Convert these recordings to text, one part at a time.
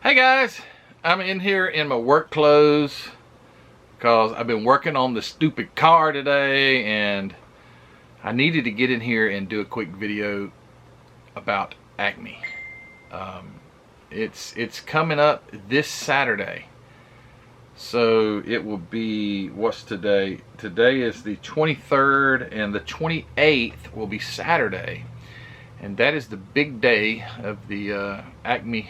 Hey guys, I'm in here in my work clothes because I've been working on the stupid car today and I needed to get in here and do a quick video about ACME. It's coming up this Saturday. So it will be, what's today? Today is the 23rd and the 28th will be Saturday. And that is the big day of the ACME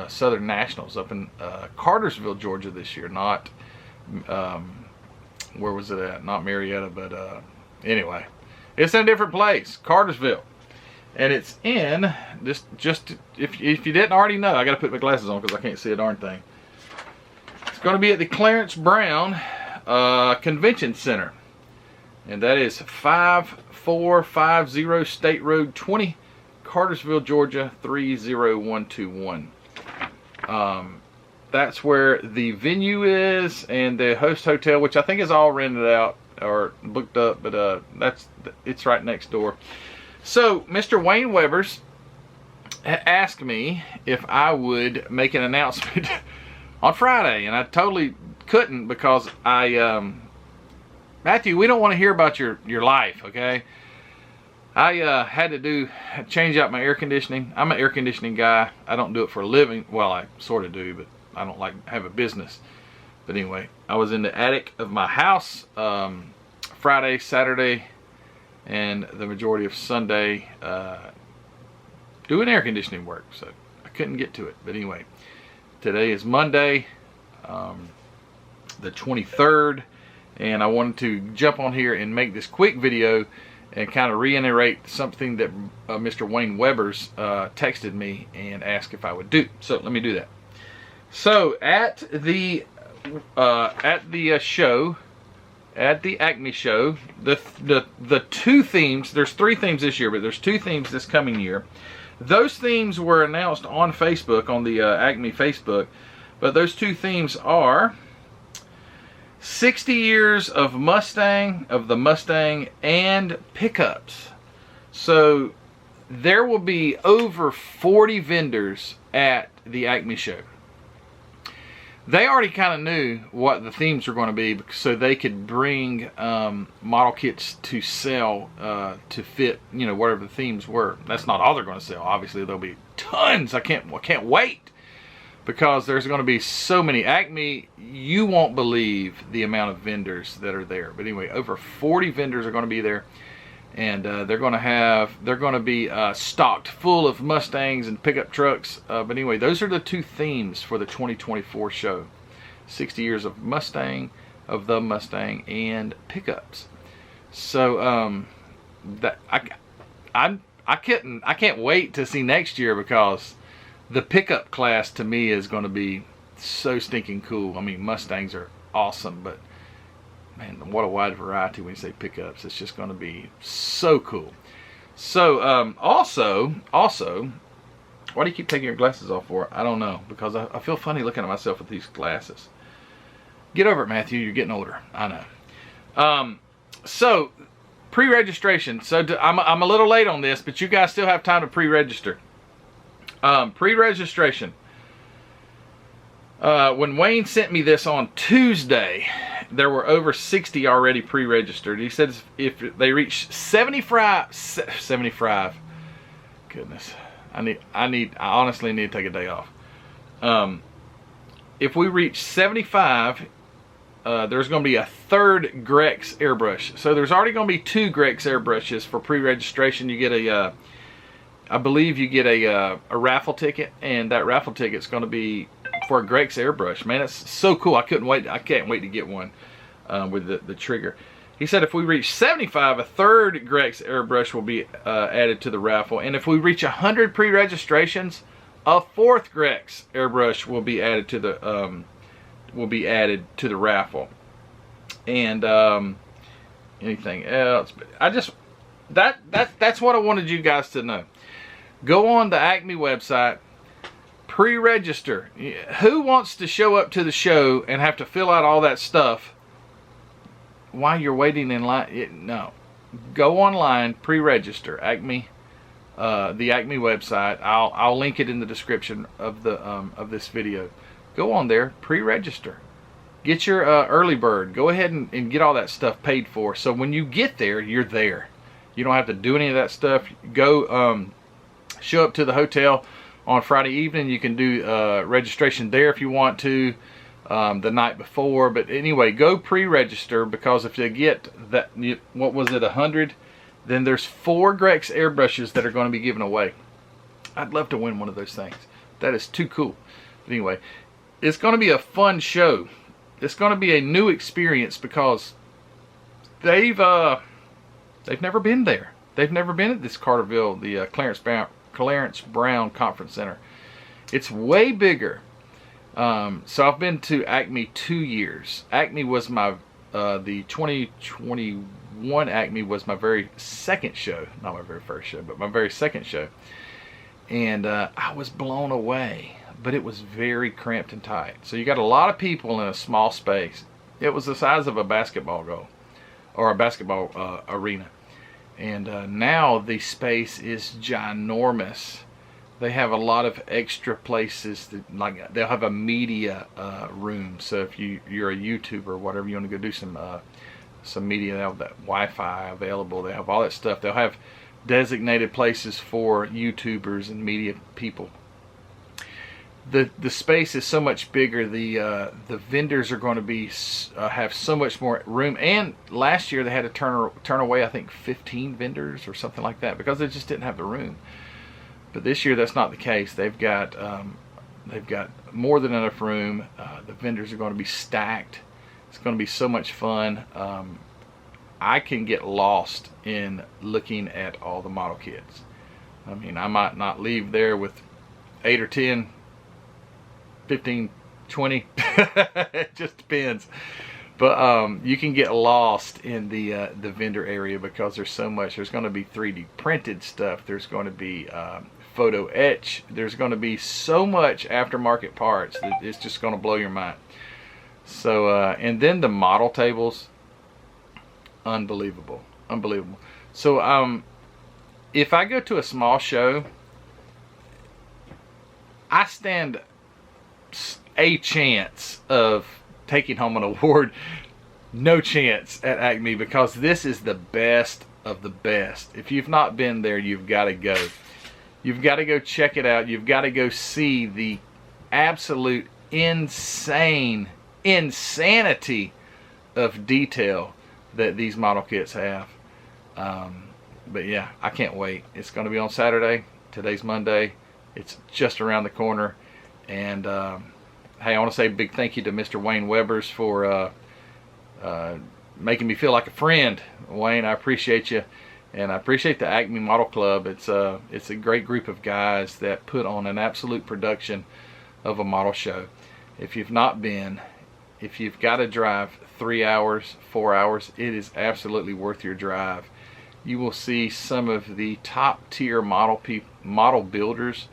Southern Nationals up in Cartersville, Georgia this year. Not, where was it at? Not Marietta, but anyway. It's in a different place, Cartersville. And it's in, just if you didn't already know, I got to put my glasses on because I can't see a darn thing. It's going to be at the Clarence Brown Convention Center. And that is 5450 State Road 20, Cartersville, Georgia 30121. That's where the venue is, and the host hotel, which I think is all rented out or booked up, but it's right next door. So Mr. Wayne Webbers asked me if I would make an announcement on Friday, and I totally couldn't because Matthew, we don't want to hear about your life, okay? I had to change out my air conditioning. I'm an air conditioning guy. I don't do it for a living. Well, I sort of do, but I don't like have a business. But anyway, I was in the attic of my house Friday, Saturday, and the majority of Sunday doing air conditioning work. So I couldn't get to it. But anyway, today is Monday, the 23rd. And I wanted to jump on here and make this quick video and kind of reiterate something that Mr. Wayne Webbers texted me and asked if I would do. So let me do that. So at the show, at the ACME show, the two themes, there's three themes this year, but there's two themes this coming year. Those themes were announced on Facebook, on the ACME Facebook, but those two themes are 60 years of the Mustang and pickups. So there will be over 40 vendors at the ACME show. They already kind of knew what the themes were going to be, so they could bring model kits to sell to fit, you know, whatever the themes were. That's not all they're going to sell. Obviously, there'll be tons. I can't wait. Because there's going to be so many. ACME, you won't believe the amount of vendors that are there. But anyway, over 40 vendors are going to be there, and they're going to be stocked full of Mustangs and pickup trucks. But anyway, those are the two themes for the 2024 show: 60 years of the Mustang, and pickups. So I can't wait to see next year, because the pickup class to me is going to be so stinking cool. I mean, Mustangs are awesome, but man, what a wide variety when you say pickups. It's just going to be so cool. So also, why do you keep taking your glasses off for? I don't know, because I feel funny looking at myself with these glasses. Get over it, Matthew. You're getting older. I know. So pre-registration. So I'm a little late on this, but you guys still have time to pre-register. Pre-registration. When Wayne sent me this on Tuesday, there were over 60 already pre-registered. He said if they reach 75, goodness, I honestly need to take a day off. If we reach 75, there's going to be a third Grex airbrush. So there's already going to be 2 Grex airbrushes for pre-registration. You get I believe you get a raffle ticket, and that raffle ticket's going to be for a Grex airbrush. Man, it's so cool. I can't wait to get one with the trigger. He said if we reach 75, a third Grex airbrush will be added to the raffle, and if we reach 100 pre-registrations, a fourth Grex airbrush will be added to the raffle. And anything else? That's what I wanted you guys to know. Go on the ACME website, pre-register. Who wants to show up to the show and have to fill out all that stuff while you're waiting in line? No. Go online, pre-register, ACME the ACME website. I'll link it in the description of the of this video. Go on there, pre-register. Get your early bird. Go ahead and get all that stuff paid for. So when you get there, you're there. You don't have to do any of that stuff. Go show up to the hotel on Friday evening. You can do registration there if you want to the night before. But anyway, go pre-register, because if you get that, what was it, 100, then there's 4 Grex airbrushes that are going to be given away. I'd love to win one of those things. That is too cool. But anyway, it's going to be a fun show. It's going to be a new experience because they've never been there. They've never been at this Carterville, the Clarence Brown Conference Center. It's way bigger. So I've been to ACME 2 years. ACME was my the 2021 ACME was my very second show, not my very first show, but my very second show, and I was blown away. But it was very cramped and tight. So you got a lot of people in a small space. It was the size of a basketball goal, or a basketball arena. And now the space is ginormous. They have a lot of extra places that, like, they'll have a media room. So if you're a YouTuber or whatever, you want to go do some media, they have that Wi-Fi available. They have all that stuff. They'll have designated places for YouTubers and media people. The space is so much bigger. The vendors are going to be have so much more room. And last year they had to turn away, I think, 15 vendors or something like that, because they just didn't have the room. But this year that's not the case. They've got more than enough room. The vendors are going to be stacked. It's going to be so much fun. I can get lost in looking at all the model kits. I mean, I might not leave there with 8 or 10, 15, 20. It just depends. But you can get lost in the vendor area because there's so much. There's going to be 3D printed stuff. There's going to be photo etch. There's going to be so much aftermarket parts that it's just going to blow your mind. So and then the model tables, unbelievable, unbelievable. So if I go to a small show, I stand a chance of taking home an award. No chance at ACME, because this is the best of the best. If you've not been there, you've got to go. You've got to go check it out. You've got to go see the absolute insanity of detail that these model kits have. But yeah, I can't wait. It's going to be on Saturday. Today's Monday. It's just around the corner. And hey, I want to say a big thank you to Mr. Wayne Webbers for making me feel like a friend. Wayne, I appreciate you, and I appreciate the ACME Model Club. It's a great group of guys that put on an absolute production of a model show. If you've not been, if you've got to drive 3 hours, 4 hours, it is absolutely worth your drive. You will see some of the top tier model builders.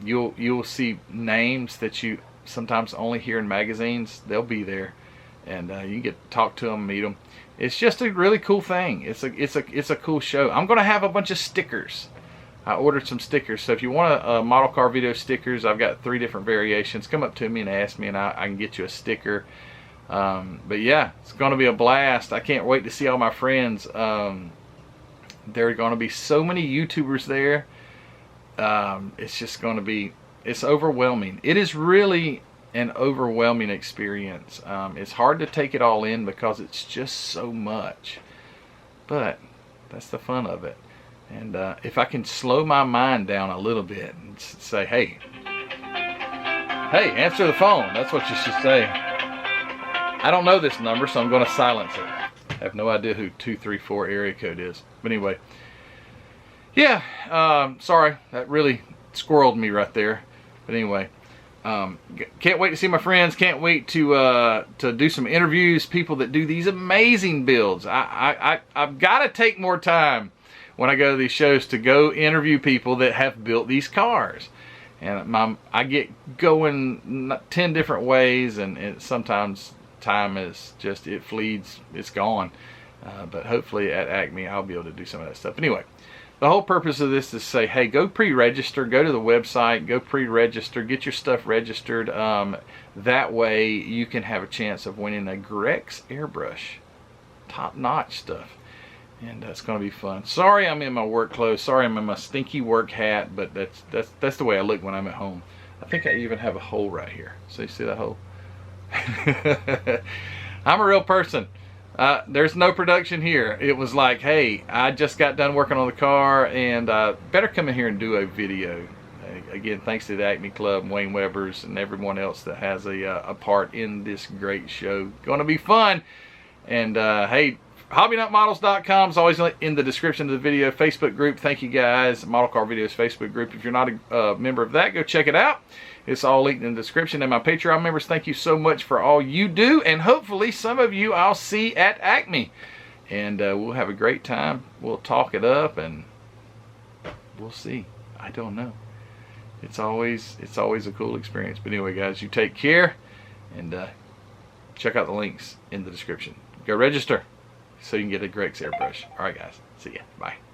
You'll see names that you sometimes only hear in magazines. They'll be there, and you can get to talk to them, meet them. It's just a really cool thing. It's a cool show. I'm gonna have a bunch of stickers. I ordered some stickers, so if you want a model car video stickers, I've got 3 different variations. Come up to me and ask me, and I can get you a sticker. But yeah, it's gonna be a blast. I can't wait to see all my friends. There are gonna be so many YouTubers there. It's just going to be, it's overwhelming. It is really an overwhelming experience. It's hard to take it all in because it's just so much, but that's the fun of it. And if I can slow my mind down a little bit and say, hey, answer the phone. That's what you should say. I don't know this number, so I'm going to silence it. I have no idea who 234 area code is. But anyway, yeah, sorry, that really squirreled me right there. But anyway, can't wait to see my friends. Can't wait to do some interviews. People that do these amazing builds. I've got to take more time when I go to these shows to go interview people that have built these cars. And I get going 10 different ways, and sometimes time is just, it flees, it's gone. But hopefully at ACME I'll be able to do some of that stuff. Anyway. the whole purpose of this is to say, hey, go pre-register, go to the website, go pre-register, get your stuff registered. That way you can have a chance of winning a Grex airbrush. Top-notch stuff. And it's going to be fun. Sorry I'm in my work clothes. Sorry I'm in my stinky work hat, but that's the way I look when I'm at home. I think I even have a hole right here. So you see that hole? I'm a real person. There's no production here. It was like, hey, I just got done working on the car, and better come in here and do a video. Again, thanks to the ACME Club, Wayne Weber's, and everyone else that has a part in this great show. Going to be fun. And hey, HobbyNutModels.com is always in the description of the video. Facebook group, thank you guys. Model Car Videos Facebook group. If you're not a member of that, go check it out. It's all linked in the description. And my Patreon members, thank you so much for all you do. And hopefully some of you I'll see at ACME. And we'll have a great time. We'll talk it up and we'll see. I don't know. It's always a cool experience. But anyway, guys, you take care. And check out the links in the description. Go register so you can get a Grex airbrush. All right, guys. See ya. Bye.